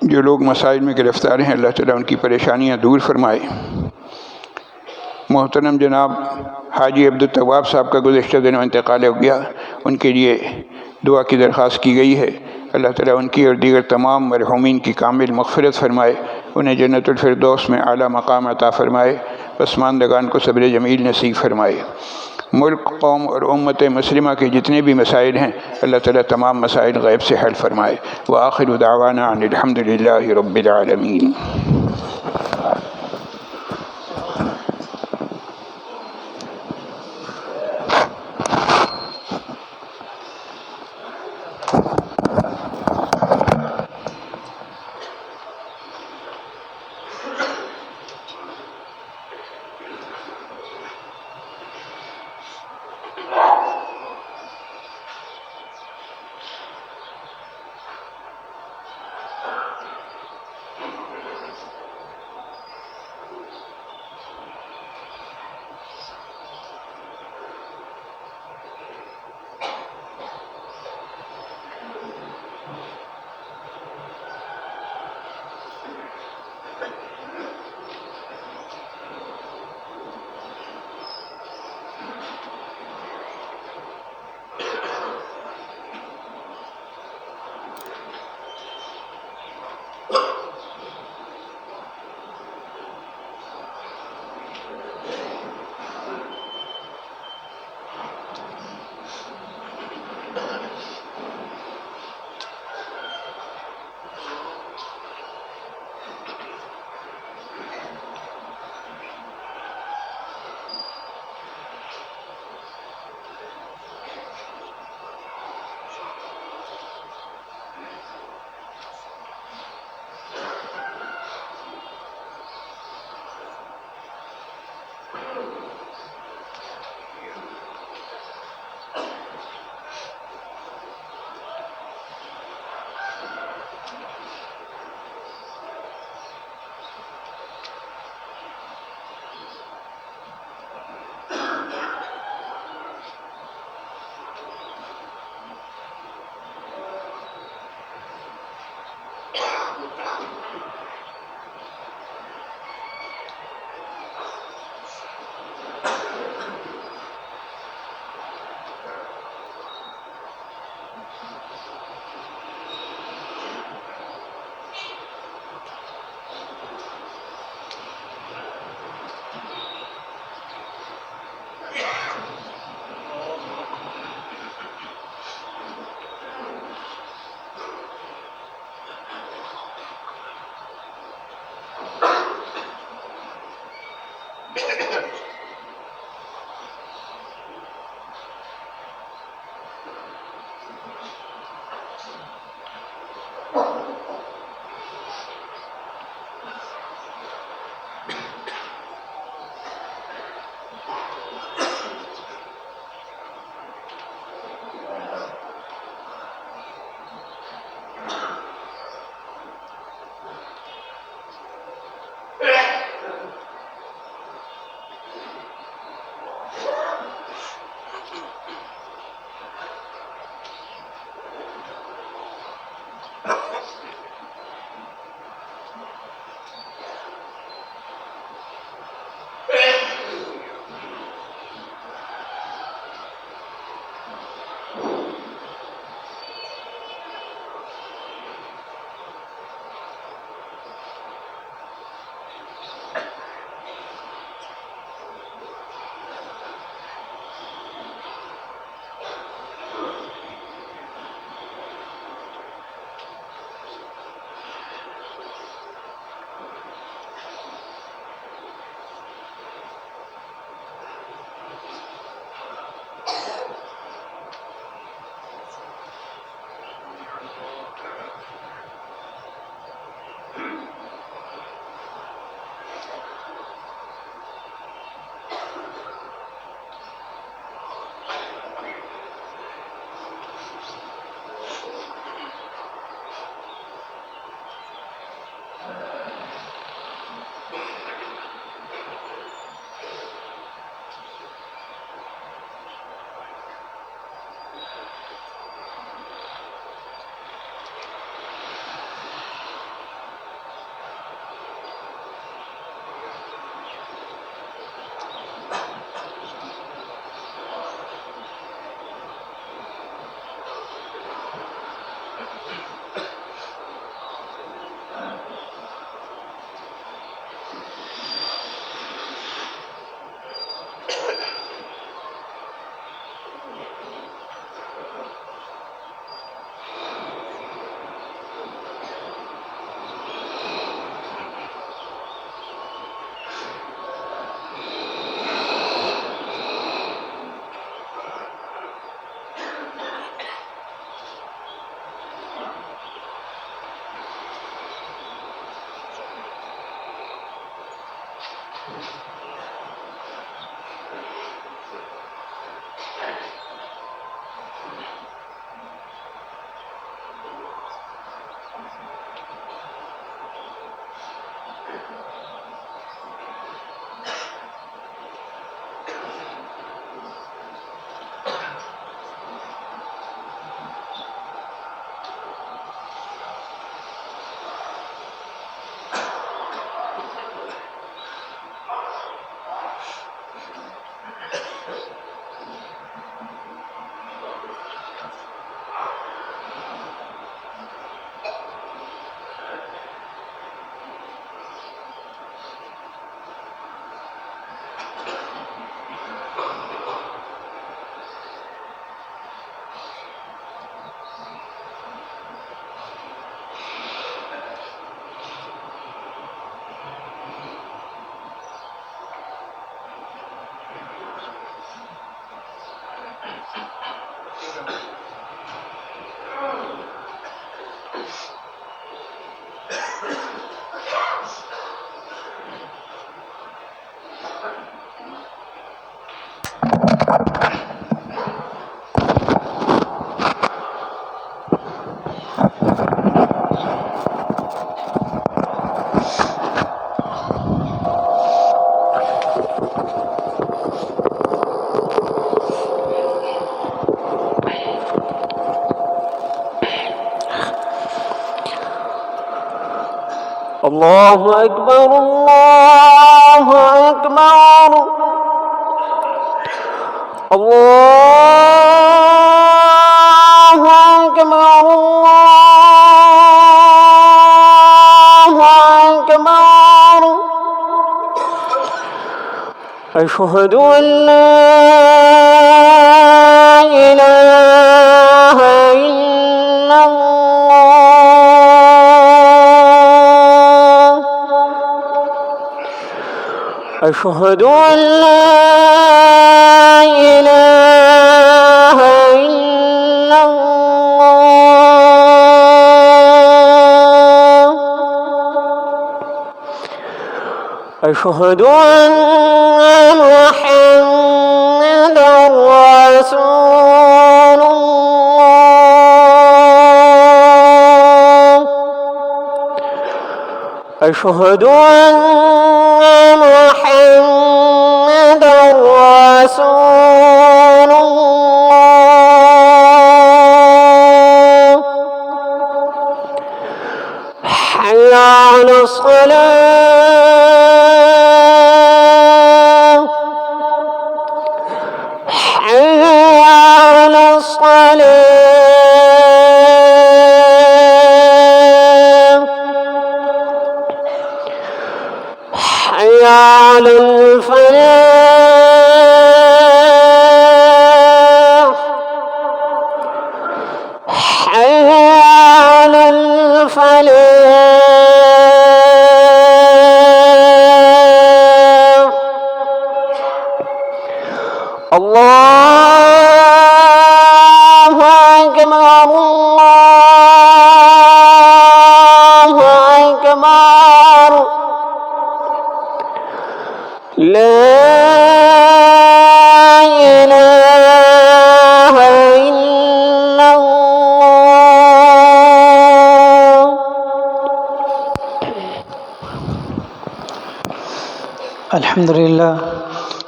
جو لوگ مسائل میں گرفتار ہیں اللہ تعالیٰ ان کی پریشانیاں دور فرمائے۔ محترم جناب حاجی عبدالتواب صاحب کا گزشتہ دنوں انتقال ہو گیا، ان کے لیے دعا کی درخواست کی گئی ہے۔ اللہ تعالیٰ ان کی اور دیگر تمام مرحومین کی کامل مغفرت فرمائے، انہیں جنت الفردوس میں اعلیٰ مقام عطا فرمائے، پسماندگان کو صبر جمیل نصیب فرمائے۔ ملک، قوم اور امت مسلمہ کے جتنے بھی مسائل ہیں اللہ تعالیٰ تمام مسائل غیب سے حل فرمائے۔ وآخر دعوانا ان الحمدللہ رب العالمین۔ الله أكبر الله أكبر الله أكبر الله أكبر أشهد أن لا إله إلا الله أشهد أن لا إله إلا الله أشهد أن محمدًا رسول الله أشهد أن محمدًا رسول الله حي على الصلاة حي على الصلاة حي على الفلاح حي على الفلاح الله أكبر الله أكبر لا إله إلا الله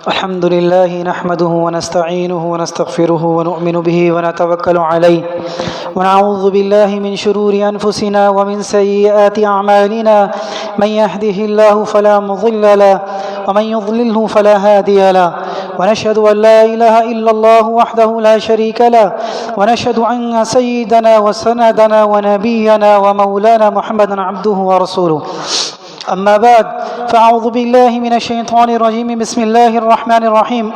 الحمد لله نحمده ونستعينه ونستغفره ونؤمن به ونتوكل عليه ونعوذ بالله من شرور أنفسنا ومن سيئات أعمالنا من يهده الله فلا مضل له ومن يضلله فلا هادي له ونشهد أن لا إله إلا الله وحده لا شريك له ونشهد أن سيدنا وسندنا ونبينا ومولانا محمدا عبده ورسوله أما بعد فأعوذ بالله من الشيطان الرجيم بسم الله الرحمن الرحيم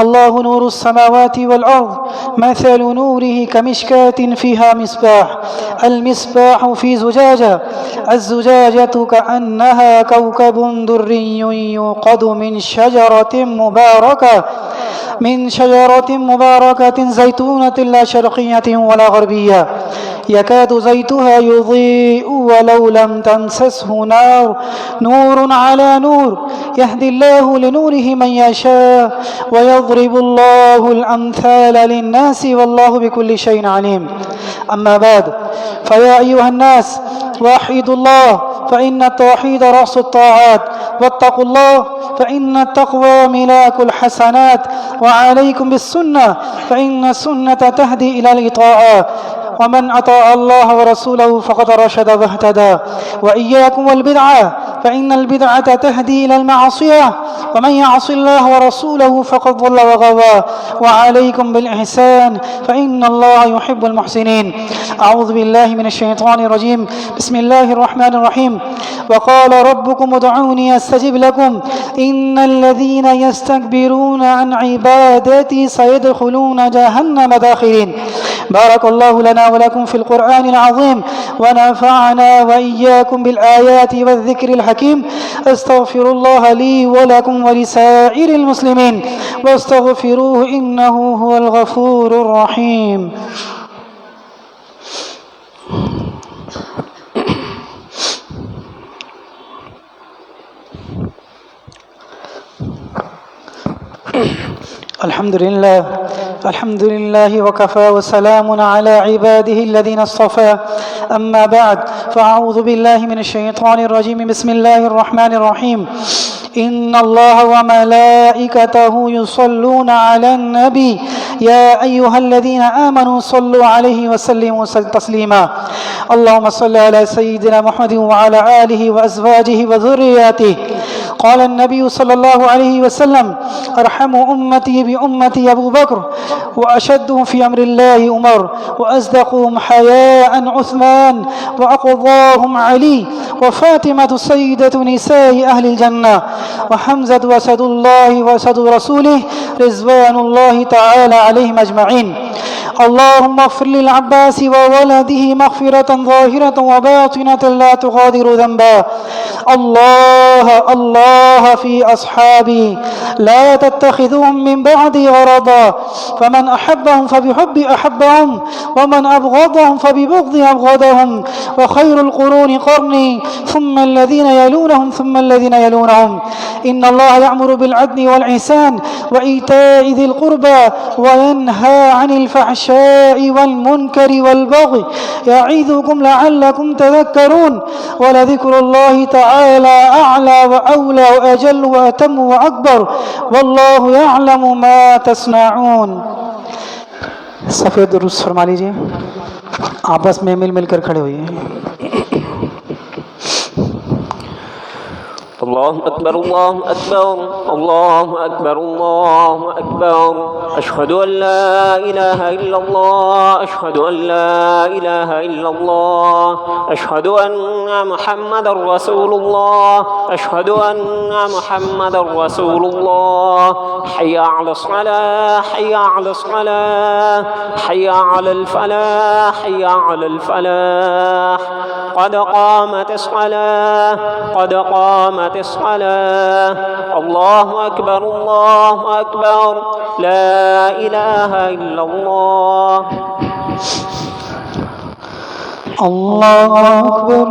الله نور السماوات والأرض مثل نوره كمشكاة فيها مصباح المصباح في زجاجة الزجاجة كأنها كوكب دري يوقد من شجرة مباركة زيتونة لا شرقية ولا غربية يكاد زيتها يضيء ولو لم تمسسه نار على نور يهدي الله لنوره من يشاء ويضرب الله الأمثال للناس والله بكل شيء عليم. أما بعد، فيا أيها الناس وحدوا الله فإن التوحيد رأس الطاعات، واتقوا الله فإن التقوى ملاك الحسنات، وعليكم بالسنة فإن السنة تهدي إلى الإطاعة، ومن أطاع الله ورسوله فقد رشد واهتدى. وإياكم والبدعة فإن البدعة تهدي إلى المعصية، ومن يعص الله ورسوله فقد ضل وغوى. وعليكم بالإحسان فإن الله يحب المحسنين. أعوذ بالله من الشيطان الرجيم. بسم الله الرحمن الرحيم. وقال ربكم ادعوني أستجب لكم إن الذين يستكبرون عن عبادتي سيدخلون جهنم داخرين. بارك الله لنا ولكم في القرآن العظيم ونفعنا وإياكم بالآيات والذكر الحكيم. أستغفر الله لي ولكم ولسائر المسلمين واستغفروه إنه هو الغفور الرحيم. الحمد لله وكفى وسلام على عباده الذين اصطفى. أما بعد، فأعوذ بالله من الشيطان الرجيم. بسم الله الرحمن الرحيم. إن الله وملائكته يصلون على النبي يا أيها الذين آمنوا صلوا عليه وسلموا تسليما. اللهم صل على سيدنا محمد وعلى آله وأزواجه وذرياته. قال النبي صلى الله عليه وسلم: أرحم أمتي بأمتي أبو بكر، وأشدهم في أمر الله عمر، وأصدقهم حياء عثمان، وأقضاهم علي، وفاطمة سيدة نساء أهل الجنة، وحمزة وأسد الله وأسد رسوله رضوان الله تعالى عليهم أجمعين. اللهم اغفر للعباس وولده مغفرة ظاهرة وباطنة لا تغادر ذنبا. الله في أصحابي لا تتخذوهم من بعدي غرضا، فمن أحبهم فبحب أحبهم، ومن أبغضهم فببغض أبغضهم، وخير القرون قرني ثم الذين يلونهم ثم الذين يلونهم. إن الله يأمر بالعدل والإحسان وإيتاء ذي القربى وينهى عن الفحشاء والمنكر والبغي يعظكم لعلكم تذكرون. ولذكر الله تعالى أعلى وأولى وأجل وأتم وأكبر، والله يعلم ما تصنعون. صفحہ درست فرما لیجیے، آپس میں مل کر کھڑے ہوئیے. الله أكبر الله أكبر الله أكبر الله أكبر. أشهد أن لا إله إلا الله أشهد أن لا إله إلا الله أشهد أن محمد رسول الله أشهد أن محمد رسول الله. حي على الصلاة حي على الصلاة حي على الفلاح حي على الفلاح. قد قامت الصلاة قد قامت الصلاة. الله أكبر الله أكبر لا إله إلا الله. الله أكبر.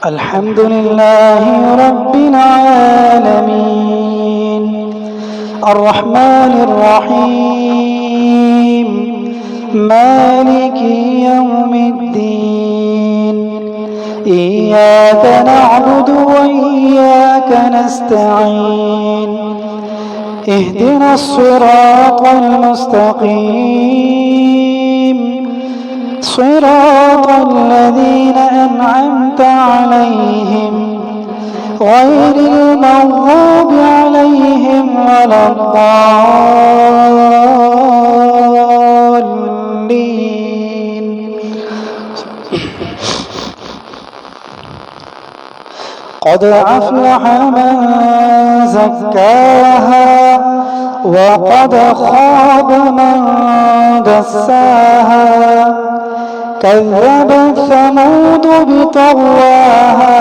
الحمد لله رب العالمين الرحمن الرحيم مالك يوم الدين. إياك نعبد وإياك نستعين. اهدنا الصراط المستقيم صراط الذين أنعمت عليهم غير المغضوب عليهم ولا الضالين. قد أفلح من زكاها وقد خاب من دساها. كذبت ثمود بطغواها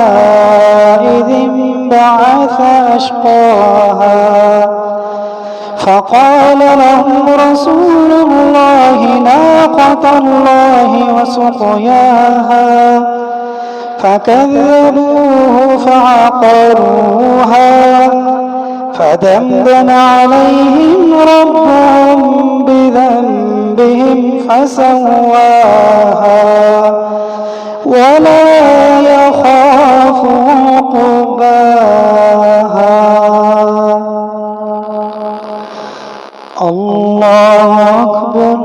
إذ انبعث أشقاها فقال لهم رسول الله ناقة الله وسقياها فكذبوه فعقروها فدمدم عليهم ربهم بذنبهم فسواها ولا يخاف عقباها. الله أكبر.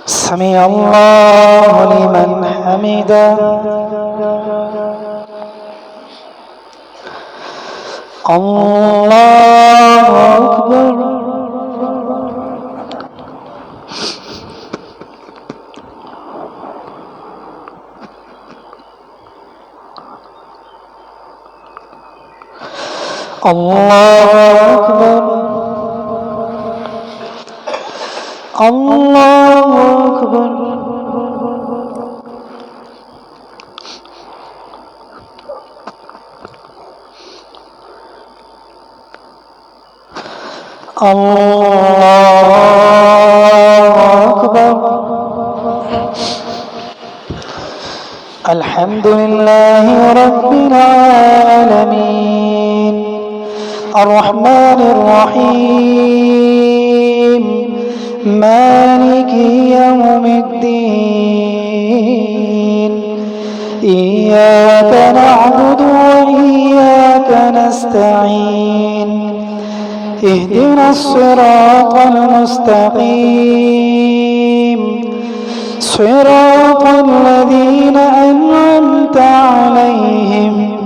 سمع الله لمن حمده. الله أكبر. الله أكبر. الله أكبر. الله أكبر. الحمد لله رب العالمين الرحمن الرحيم مالك يوم الدين إياك نعبد وإياك نستعين اهدنا الصراط المستقيم صراط الذين أنعمت عليهم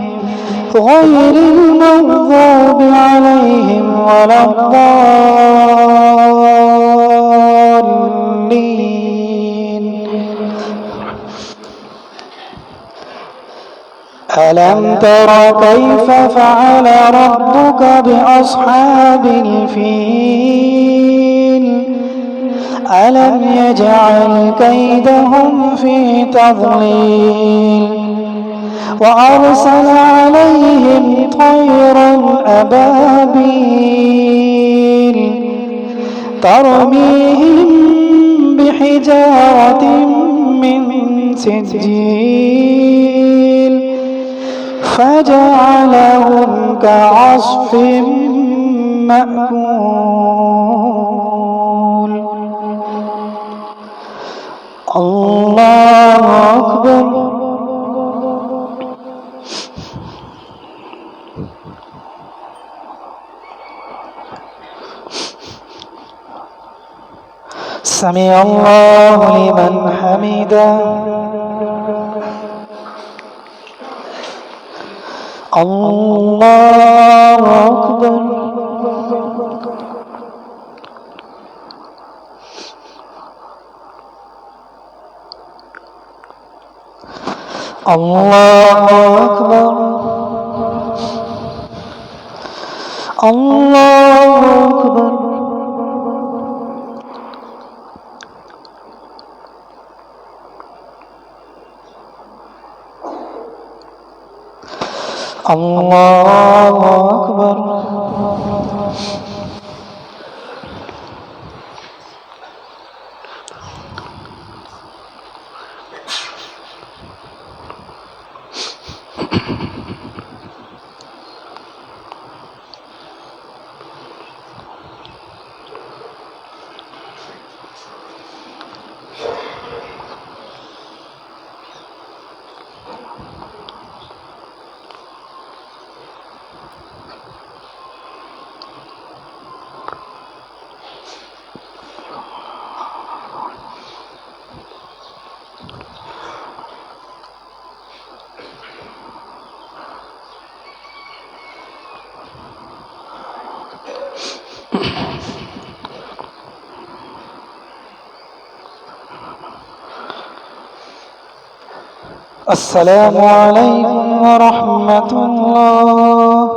غير المغضوب عليهم ولا الضالين. ألم تر كيف فعل ربك بأصحاب الفيل ألم يجعل كيدهم في تضليل وأرسل عليهم طيرا أبابيل ترميهم بحجارة من سجيل فجعلهم كعصف مأكول. الله أكبر. سمع الله لمن حمده. الله أكبر. الله أكبر. الله أكبر. الله أكبر. السلام عليكم ورحمة الله.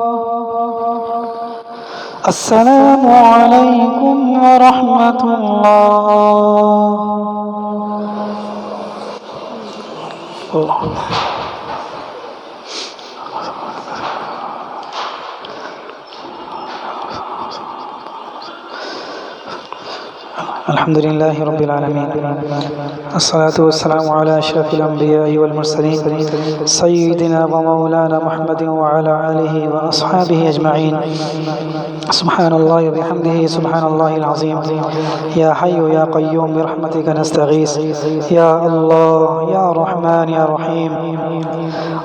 السلام عليكم ورحمة الله. الحمد لله رب العالمين، الصلاة والسلام على أشرف الأنبياء والمرسلين سيدنا ومولانا محمد وعلى آله وأصحابه أجمعين. سبحان الله وبحمده سبحان الله العظيم. يا حي يا قيوم برحمتك نستغيث. يا الله يا رحمن يا رحيم.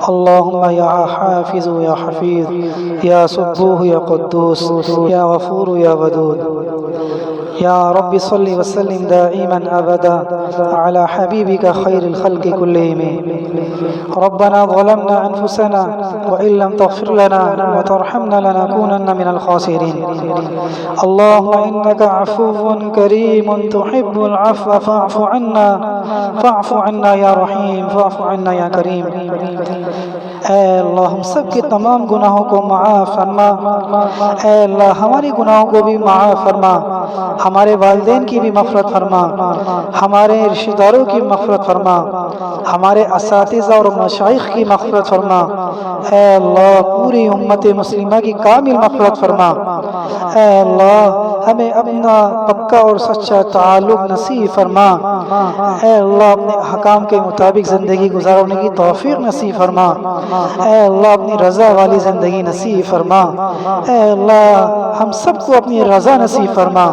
اللهم يا حافظ يا حفيظ يا سبوح يا قدوس يا غفور يا ودود. يا رب صل وسلم دائما أبدا على حبيبك خير الخلق كلهم. ربنا ظلمنا أنفسنا وإن لم تغفر لنا وترحمنا لنكونن من الخاسرين. اللهم إنك عفو كريم تحب العفو فاعف عنا فاعف عنا يا رحيم فاعف عنا يا كريم. اے اللہ ہم سب کے تمام گناہوں کو معاف فرما. اے اللہ ہمارے گناہوں کو بھی معاف فرما. ہمارے والدین کی بھی مغفرت فرما. ہمارے رشتہ داروں کی مغفرت فرما. ہمارے اساتذہ اور مشائخ کی مغفرت فرما. اے اللہ پوری امت مسلمہ کی کامل مغفرت فرما. اے اللہ ہمیں اپنا پکا اور سچا تعلق نصیب فرما. اے اللہ اپنے حکام کے مطابق زندگی گزارنے کی توفیق نصیب فرما. اے اللہ اپنی رضا والی زندگی نصیب فرما. اے اللہ ہم سب کو اپنی رضا نصیب فرما.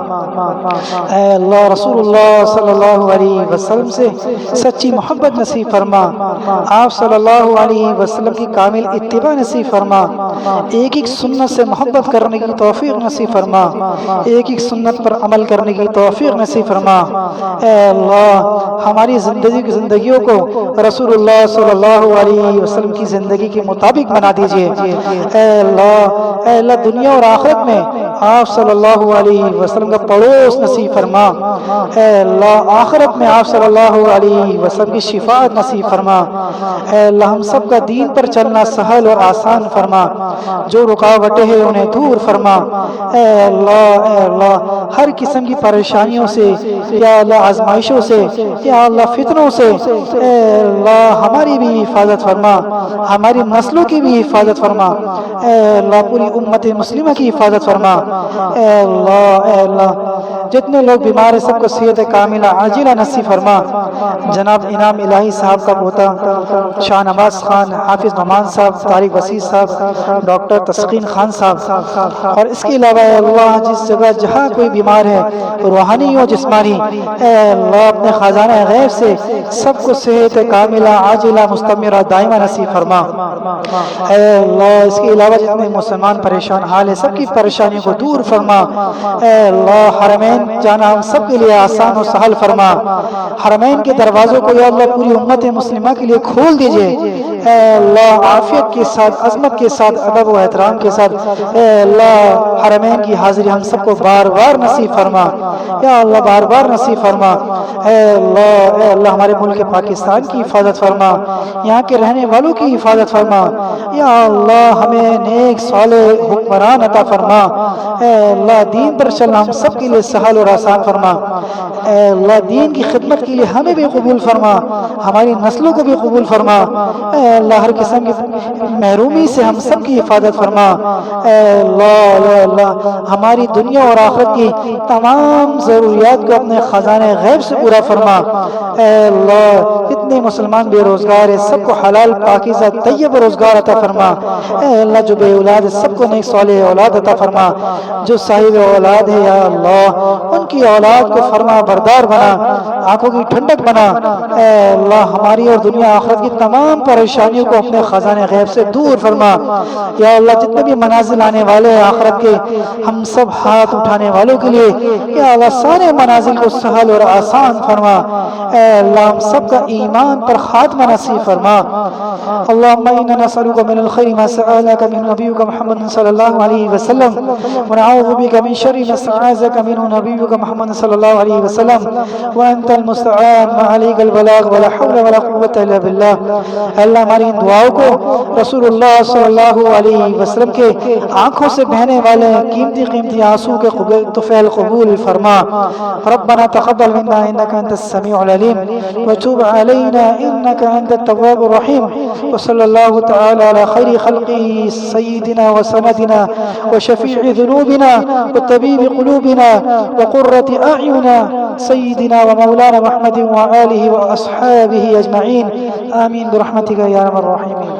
اے اللہ رسول اللہ صلی اللہ علیہ وسلم سے سچی محبت نصیب فرما. آپ صلی اللہ علیہ وسلم کی کامل اتباع نصیب فرما. ایک ایک سنت سے محبت کرنے کی توفیق نصیب فرما. ایک ایک سنت پر عمل کرنے کی توفیق نصیب فرما. اے اللہ ہماری زندگیوں کو رسول اللہ صلی اللہ علیہ وسلم کی زندگی کے مطابق بنا دیجیے. اے اللہ دنیا اور آخرت میں آپ صلی اللہ علیہ وسلم کا پڑوس نصیب فرما. اے اللہ آخرت میں آپ صلی اللہ علیہ وسلم کی شفاعت نصیب فرما. اے اللہ ہم سب کا دین پر چلنا سہل اور آسان فرما. جو رکاوٹیں ہیں انہیں دور فرما. اے اللہ ہر قسم کی پریشانیوں سے یا اللہ آزمائشوں سے یا اللہ فتنوں سے اے اللہ ہماری بھی حفاظت فرما. ہماری نسلوں کی بھی حفاظت فرما. اے اللہ پوری امت مسلمہ کی حفاظت فرما. اے اللہ جتنے لوگ بیمار ہیں سب کو صحت کاملہ عاجلہ نصیب فرما. جناب انعام الہی صاحب کا پوتا شاہ نواز خان، حافظ نعمان صاحب، طارق وسیع صاحب، ڈاکٹر تسکین خان صاحب، اور اس کے علاوہ اے اللہ جس جگہ جہاں کوئی بیمار ہے روحانی و جسمانی، اے اللہ اپنے خزانہ غیب سے سب کو صحت کاملہ عاجلہ مستمرہ دائمہ نصیب فرما. اے اللہ اس کے علاوہ جتنے مسلمان پریشان حال ہے سب کی پریشانیوں کو دور فرما. اے اللہ حرمین جانا ہم سب کے لیے آسان و سہل فرما. حرمین کے دروازوں کو یا اللہ پوری امت مسلمہ کے لیے کھول دیجئے. اے اللہ عافیت کے ساتھ، عظمت کے ساتھ، ادب و احترام کے ساتھ اے اللہ حرمین کی حاضری ہم سب کو بار بار نصیب فرما. یا اللہ بار بار نصیب فرما. اے اللہ ہمارے ملک پاکستان کی حفاظت فرما. یہاں کے رہنے والوں کی حفاظت فرما. یا اللہ ہمیں نیک صالح حکمران عطا فرما. اے اللہ دین پر چلنا ہم سب کے لیے سہل اور آسان فرما. اے اللہ دین کی خدمت کے لیے ہمیں بھی قبول فرما، ہماری نسلوں کو بھی قبول فرما. اے اللہ ہر قسم کی محرومی سے ہم سب کی حفاظت فرما. اے اللہ ہماری دنیا اور آخرت کی تمام ضروریات کو اپنے خزانے غیب سے پورا فرما. اے اللہ اتنے مسلمان بے روزگار ہیں سب کو حلال پاکیزہ طیب روزگار عطا فرما. اے اللہ جو بے اولاد ہے سب کو نیک صالح اولاد عطا فرما. جو صاحب اولاد ہے یا اللہ ان کی اولاد کو فرما بردار بنا، آنکھوں کی ٹھنڈک بنا. اے اللہ ہماری اور دنیا آخرت کی تمام پریشانیوں کو اپنے خزانے غیب سے دور فرما. یا اللہ جتنے بھی منازل آنے والے ہیں آخرت کے ہم سب ہاتھ اٹھانے والوں کے لیے یا اللہ سارے منازل کو سہل اور آسان فرما. اے اللہ ہم سب کا ایمان پر خاتمہ نصیب فرما. اللهم انا نسألك من الخير ما سألك من نبيك محمد صلى الله عليه وسلم ونعوذ بك من شر ما استعاذك منه نبيك ونبيك محمد صلى الله عليه وسلم وأنت المستعان وعليك البلاغ ولا حول ولا قوة إلا بالله. اللہ ہماری ان دعاؤں کو رسول اللہ صلی اللہ علیہ وسلم کے آنکھوں سے بہنے والے قیمتی قیمتی آنسو کے طفیل قبول فرما. ربنا تقبل منا انك انت السميع العليم وتوب علينا انك انت التواب الرحيم. وصلى الله تعالى على خير خلقه سيدنا وسندنا وشفيع ذنوبنا وطبيب قلوبنا وقرة أعيننا سيدنا ومولانا محمد وآله وأصحابه أجمعين. آمين برحمتك يا أرحم الراحمين.